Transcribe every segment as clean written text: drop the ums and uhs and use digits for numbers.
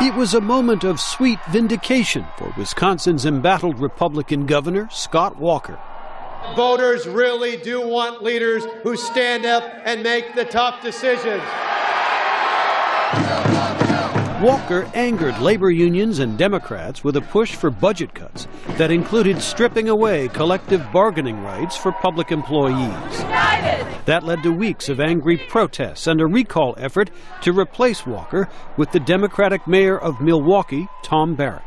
It was a moment of sweet vindication for Wisconsin's embattled Republican governor, Scott Walker. Voters really do want leaders who stand up and make the tough decisions. Walker angered labor unions and Democrats with a push for budget cuts that included stripping away collective bargaining rights for public employees. That led to weeks of angry protests and a recall effort to replace Walker with the Democratic mayor of Milwaukee, Tom Barrett.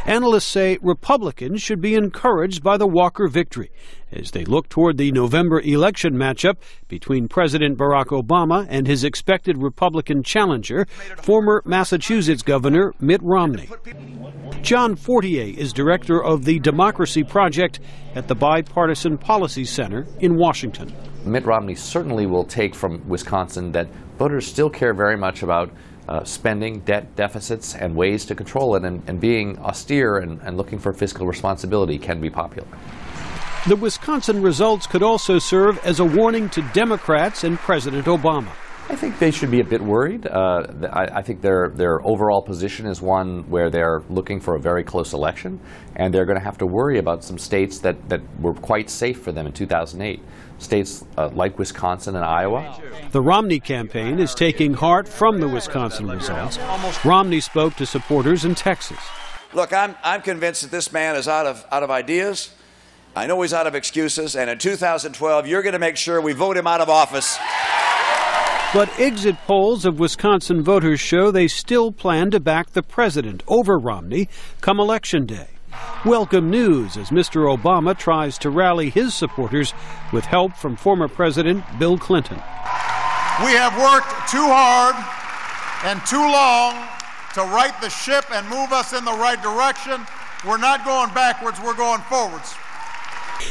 Analysts say Republicans should be encouraged by the Walker victory as they look toward the November election matchup between President Barack Obama and his expected Republican challenger, former Massachusetts Governor Mitt Romney. John Fortier is director of the Democracy Project at the Bipartisan Policy Center in Washington. Mitt Romney certainly will take from Wisconsin that voters still care very much about spending, debt deficits, and ways to control it, and being austere and looking for fiscal responsibility can be popular. The Wisconsin results could also serve as a warning to Democrats and President Obama. I think they should be a bit worried. I think their overall position is one where they're looking for a very close election, and they're going to have to worry about some states that were quite safe for them in 2008, states like Wisconsin and Iowa. The Romney campaign is taking heart from the Wisconsin results. Romney spoke to supporters in Texas. Look, I'm convinced that this man is out of ideas. I know he's out of excuses, and in 2012, you're going to make sure we vote him out of office. But exit polls of Wisconsin voters show they still plan to back the president over Romney come Election Day. Welcome news as Mr. Obama tries to rally his supporters with help from former President Bill Clinton. We have worked too hard and too long to right the ship and move us in the right direction. We're not going backwards, we're going forwards.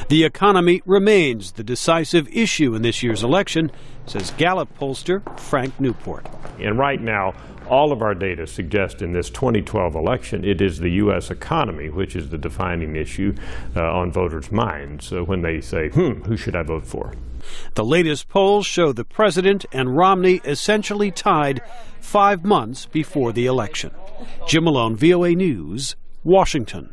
The economy remains the decisive issue in this year's election, says Gallup pollster Frank Newport. And right now, all of our data suggest in this 2012 election, it is the U.S. economy which is the defining issue on voters' minds when they say, who should I vote for? The latest polls show the president and Romney essentially tied 5 months before the election. Jim Malone, VOA News, Washington.